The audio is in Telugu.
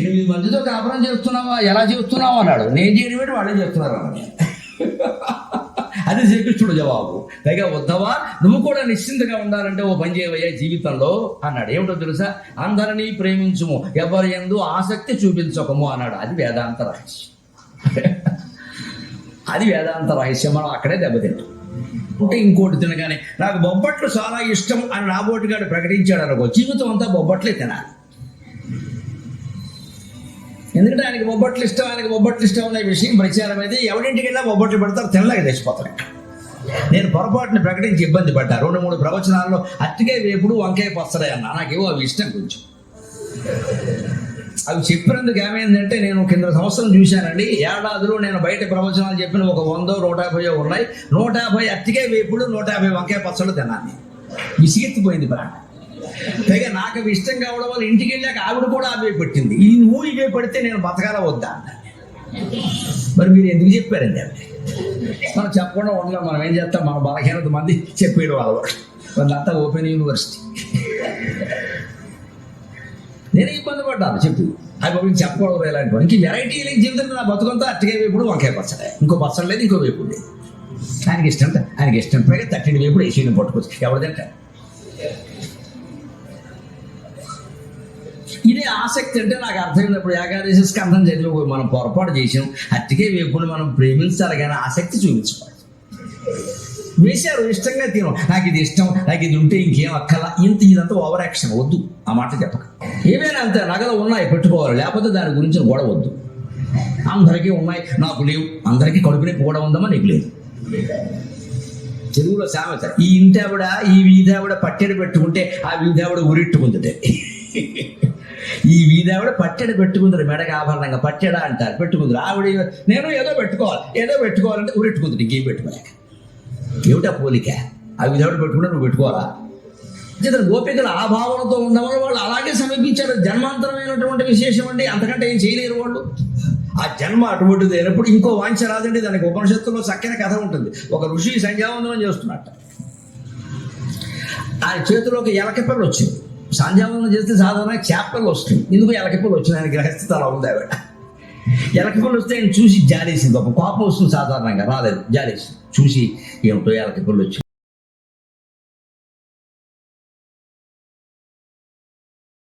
8 మందితో కాపురం చేస్తున్నావా, ఎలా చేస్తున్నావు అన్నాడు. నేను చేయడం ఏంటి, వాళ్ళే చేస్తున్నారు అన్నాడు. అది శ్రీకృష్ణుడు జవాబు. పైగా ఉద్ధవా, నువ్వు కూడా నిశ్చింతగా ఉండాలంటే ఓ పని చేయవయ్యా జీవితంలో అన్నాడు. ఏమిటో తెలుసా, అందరినీ ప్రేమించుము, ఎవరి యందు ఆసక్తి చూపించకము అన్నాడు. అది వేదాంత రహస్యం. అది వేదాంత రహస్యం. మనం అక్కడే దెబ్బతింటాం. అంటే ఇంకోటి తినగానే నాకు బొబ్బట్లు చాలా ఇష్టం అని నాబోటిగాడు ప్రకటించాడు అనుకో, జీవితం అంతా బొబ్బట్లే తినాలి. ఎందుకంటే ఆయనకి బొబ్బట్లు ఇష్టం అనే విషయం ప్రచారం అయితే ఎవరింటికి వెళ్ళా బొబ్బట్లు పెడతారు, తినలేక తెచ్చిపోతారు. నేను పొరపాటుని ప్రకటించి ఇబ్బంది పడ్డా. 2-3 ప్రవచనాల్లో అట్టికే వేపుడు వంకాయ పచ్చడి అన్నా. నాకేమో అవి ఇష్టం కొంచెం. అవి చెప్పినందుకు ఏమైందంటే, నేను కింద సంవత్సరం చూశానండి, ఏడాదిలో నేను బయట ప్రవచనాలు చెప్పిన ఒక 100-150 ఉన్నాయి. 150 అట్టికే వేపుడు, 150 వంకాయ పచ్చడి తిన్నాను. విసిగెత్తిపోయింది ప్రాణం. పైగా నాకు అవి ఇష్టం కావడం వల్ల ఇంటికి వెళ్ళాక ఆవిడ కూడా అవే పెట్టింది. ఈ నువ్వు ఇవే పడితే నేను బతకాల వద్దా అన్న. మరి మీరు ఎందుకు చెప్పారండి అవి? మనం చెప్పకుండా ఉండలేం. మనం ఏం చేస్తాం, మన బలహీనత మంది చెప్పేయడం అలవాటు. వాళ్ళంతా ఓపెన్ యూనివర్సిటీ. నేను ఇబ్బంది పడ్డాను చెప్పి అవి బాబు చెప్పకూడదు ఇలాంటి. ఇంక వెరైటీ జీవితం నా బతుకంతా అట్టిగా వేపుడు వంకాయ పచ్చడే, ఇంకో పచ్చడి లేదు, ఇంకో వేపుడు లేదు. ఆయనకి ఇష్టం పైగా 30 వేపుడు వేసి పట్టుకోవచ్చు. ఎవరిదంటే ఇదే ఆసక్తి. అంటే నాకు అర్థమైనప్పుడు ఏకాదశి స్కంధం చదివి మనం పొరపాటు చేసాం. అట్టికే వేపుడు మనం ప్రేమించాలి కానీ ఆసక్తి చూపించుకోవాలి. వేశారు, ఇష్టంగా తినం, నాకు ఇది ఇష్టం, నాకు ఇది ఉంటే ఇంకేం అక్కల, ఇదంతా ఓవర్ యాక్షన్ వద్దు. ఆ మాట చెప్పక. ఏమైనా అంతే, నగలు ఉన్నాయి పెట్టుకోవాలి, లేకపోతే దాని గురించి గొడవ వద్దు. అందరికీ ఉన్నాయి, నాకు లేవు. అందరికీ కడుపు నొప్పి కూడా ఉందమ్మా, నీకు లేదు. తెలుగులో సామెత, ఈ ఇంటి ఆవిడ ఈ వీధి ఆవిడ పట్టెడు పెట్టుకుంటే ఆ వీధి ఆవిడ ఉరిట్టుకుందిటే. ఈ వీధి ఆవిడ పట్టెడు పెట్టుకుందరు, మెడకి ఆభరణంగా పట్టెడా అంటారు, పెట్టుకుందరు. ఆవిడ నేను ఏదో పెట్టుకోవాలంటే ఉరిట్టుకుంది, ఇంకేం పెట్టుకోలేక. ఏమిటా పోలిక? ఆ విధాడు పెట్టుకుంటే నువ్వు పెట్టుకోవాలా? గోపికలు ఆ భావనతో ఉన్నవాళ్ళు వాళ్ళు అలాగే సమీపించారు. జన్మాంతరమైనటువంటి విశేషం అండి, అంతకంటే ఏం చేయలేరు వాళ్ళు. ఆ జన్మ అటువంటిది అయినప్పుడు ఇంకో వాంఛ రాదండి. దానికి ఉపనిషత్తుల్లో చక్కని కథ ఉంటుంది. ఒక ఋషి సంధ్యావందనం చేస్తున్నట్ట. ఆయన చేతిలోకి ఎలకపిల్ల వచ్చింది. సంధ్యావందనం చేస్తే సాధారణంగా చేపలు వస్తుంది. ఎందుకు ఎలకపిల్ల వచ్చింది? ఆయన గ్రహస్థితి అలా ఉంది. ఆవిడ ఎలకపిల్ల వస్తే ఆయన చూసి జాలేసింది. ఒక కోపం వస్తుంది, సాధారణంగా రాలేదు, జాలేసింది. చూసి ఏమిటో ఎలకపిల్ల వచ్చింది.